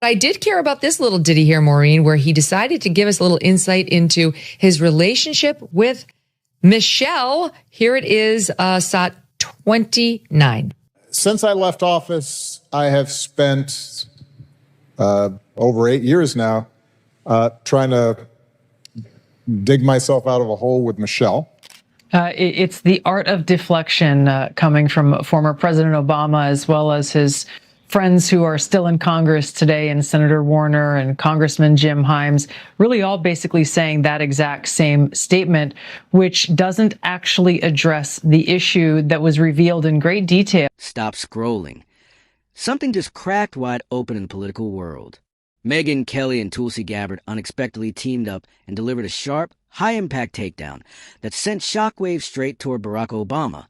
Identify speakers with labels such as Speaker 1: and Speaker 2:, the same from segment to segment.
Speaker 1: I did care about this little ditty here, Maureen, where he decided to give us a little insight into his relationship with Michelle. Here it is, SOT 29.
Speaker 2: Since I left office, I have spent over 8 years now trying to dig myself out of a hole with Michelle.
Speaker 3: It's the art of deflection coming from former President Obama, as well as his friends who are still in Congress today, and Senator Warner and Congressman Jim Himes, really all basically saying that exact same statement, which doesn't actually address the issue that was revealed in great detail.
Speaker 4: Stop scrolling. Something just cracked wide open in the political world. Megyn Kelly and Tulsi Gabbard unexpectedly teamed up and delivered a sharp, high-impact takedown that sent shockwaves straight toward Barack Obama,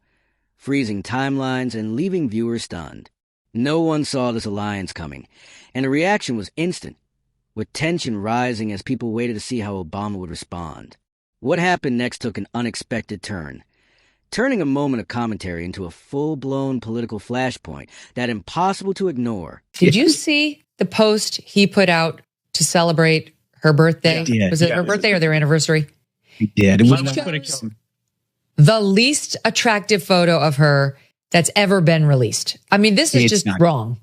Speaker 4: freezing timelines and leaving viewers stunned. No one saw this alliance coming, and the reaction was instant, with tension rising as people waited to see how Obama would respond. What happened next took an unexpected turn, turning a moment of commentary into a full-blown political flashpoint that impossible to ignore.
Speaker 1: Did you see the post he put out to celebrate her birthday?
Speaker 5: Yeah.
Speaker 1: Was it her birthday or their anniversary?
Speaker 5: Yeah, it was
Speaker 1: the least attractive photo of her that's ever been released. I mean, this is just wrong.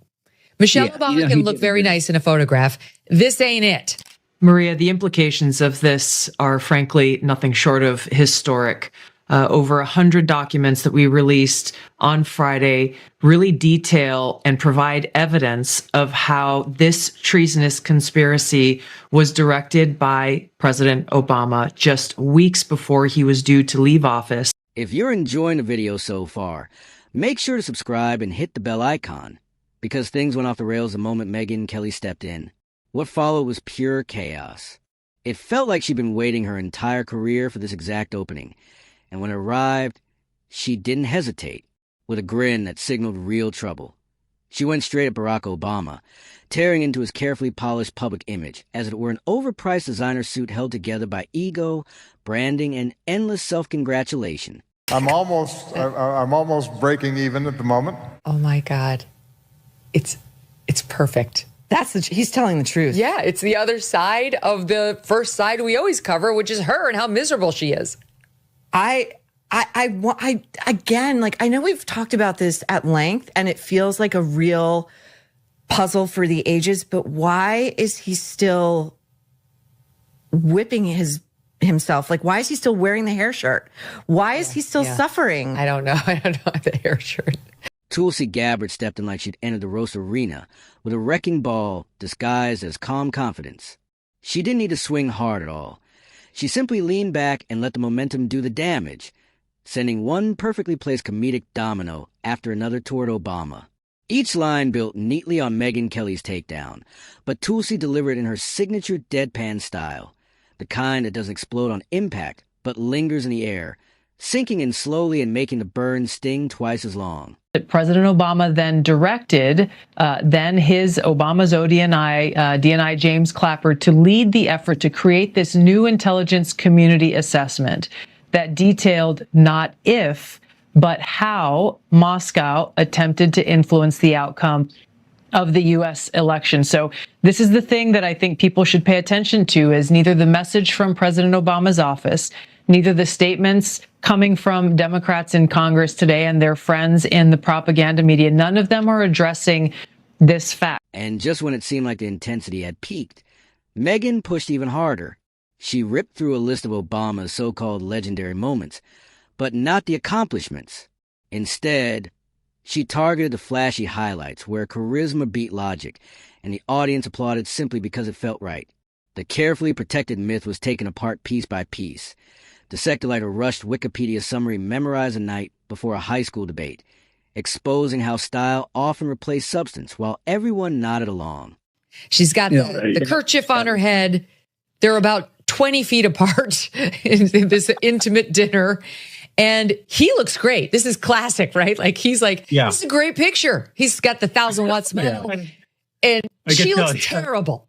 Speaker 1: Michelle Obama can look very nice in a photograph. This ain't it.
Speaker 3: Maria, the implications of this are frankly nothing short of historic. Over 100 documents that we released on Friday really detail and provide evidence of how this treasonous conspiracy was directed by President Obama just weeks before he was due to leave office.
Speaker 4: If you're enjoying the video so far, make sure to subscribe and hit the bell icon, because things went off the rails the moment Megyn Kelly stepped in. What followed was pure chaos. It felt like she'd been waiting her entire career for this exact opening. And when it arrived, she didn't hesitate, with a grin that signaled real trouble. She went straight at Barack Obama, tearing into his carefully polished public image, as it were an overpriced designer suit held together by ego, branding, and endless self-congratulation.
Speaker 2: I'm almost breaking even at the moment.
Speaker 1: Oh my God. It's perfect.
Speaker 6: He's telling the truth.
Speaker 1: Yeah, it's the other side of the first side we always cover, which is her and how miserable she is.
Speaker 6: Again, like, I know we've talked about this at length and it feels like a real puzzle for the ages, but why is he still whipping himself? Like, why is he still wearing the hair shirt? Why is he still suffering?
Speaker 1: I don't know. I don't know the hair shirt.
Speaker 4: Tulsi Gabbard stepped in like she'd entered the roast arena with a wrecking ball disguised as calm confidence. She didn't need to swing hard at all. She simply leaned back and let the momentum do the damage, sending one perfectly placed comedic domino after another toward Obama. Each line built neatly on Megyn Kelly's takedown, but Tulsi delivered in her signature deadpan style, the kind that doesn't explode on impact but lingers in the air, sinking in slowly and making the burn sting twice as long.
Speaker 3: President Obama then directed his Obama's DNI James Clapper to lead the effort to create this new intelligence community assessment that detailed not if, but how Moscow attempted to influence the outcome of the U.S. election. So this is the thing that I think people should pay attention to, is neither the message from President Obama's office, neither the statements coming from Democrats in Congress today and their friends in the propaganda media, none of them are addressing this fact.
Speaker 4: And just when it seemed like the intensity had peaked, Megyn pushed even harder. She ripped through a list of Obama's so-called legendary moments, but not the accomplishments. Instead, she targeted the flashy highlights where charisma beat logic, and the audience applauded simply because it felt right. The carefully protected myth was taken apart piece by piece, dissected like a rushed Wikipedia summary memorized a night before a high school debate, exposing how style often replaced substance while everyone nodded along.
Speaker 1: She's got the kerchief on her head. They're about 20 feet apart in this intimate dinner. And he looks great. This is classic, right? Like, he's like, this is a great picture. He's got the 1,000-watt smile. And she looks terrible.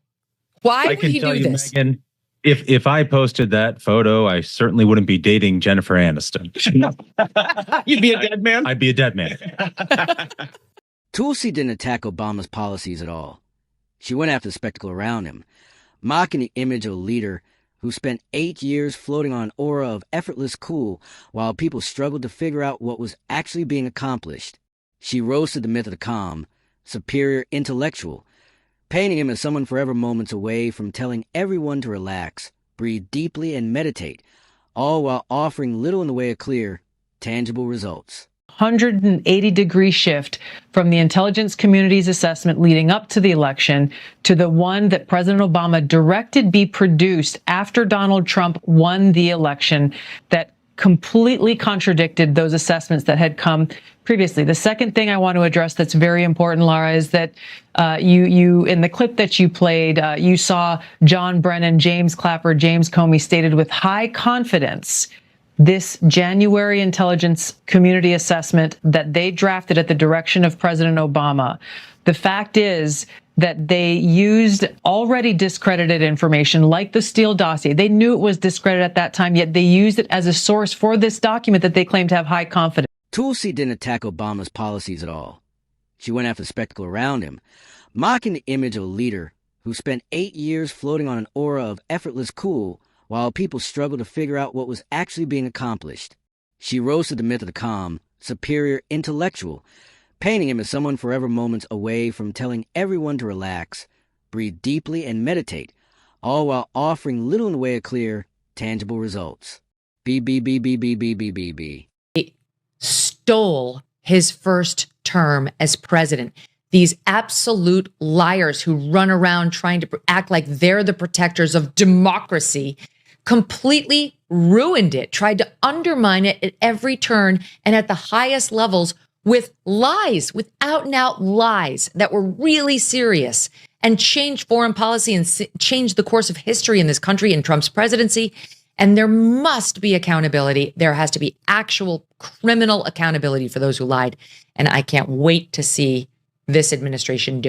Speaker 1: Why would he do this?
Speaker 5: Megyn, if I posted that photo, I certainly wouldn't be dating Jennifer Aniston.
Speaker 7: You'd be a dead man?
Speaker 5: I'd be a dead man.
Speaker 4: Tulsi didn't attack Obama's policies at all. She went after the spectacle around him, mocking the image of a leader who spent 8 years floating on an aura of effortless cool while people struggled to figure out what was actually being accomplished. She roasted the myth of the calm, superior intellectual, painting him as someone forever moments away from telling everyone to relax, breathe deeply, and meditate, all while offering little in the way of clear, tangible results.
Speaker 3: 180-degree shift from the intelligence community's assessment leading up to the election to the one that President Obama directed be produced after Donald Trump won the election that completely contradicted those assessments that had come previously. The second thing I want to address that's very important, Laura, is that you in the clip that you played, you saw John Brennan, James Clapper, James Comey stated with high confidence this January intelligence community assessment that they drafted at the direction of President Obama. The fact is that they used already discredited information like the Steele dossier. They knew it was discredited at that time, yet they used it as a source for this document that they claim to have high confidence.
Speaker 4: Tulsi didn't attack Obama's policies at all. She went after the spectacle around him, mocking the image of a leader who spent 8 years floating on an aura of effortless cool while people struggled to figure out what was actually being accomplished. She roasted the myth of the calm, superior intellectual, painting him as someone forever moments away from telling everyone to relax, breathe deeply, and meditate, all while offering little in the way of clear, tangible results. B.
Speaker 1: Stole his first term as president. These absolute liars who run around trying to act like they're the protectors of democracy completely ruined it, tried to undermine it at every turn and at the highest levels with lies, with out and out lies that were really serious, and changed foreign policy and changed the course of history in this country in Trump's presidency. And there must be accountability. There has to be actual criminal accountability for those who lied. And I can't wait to see this administration do.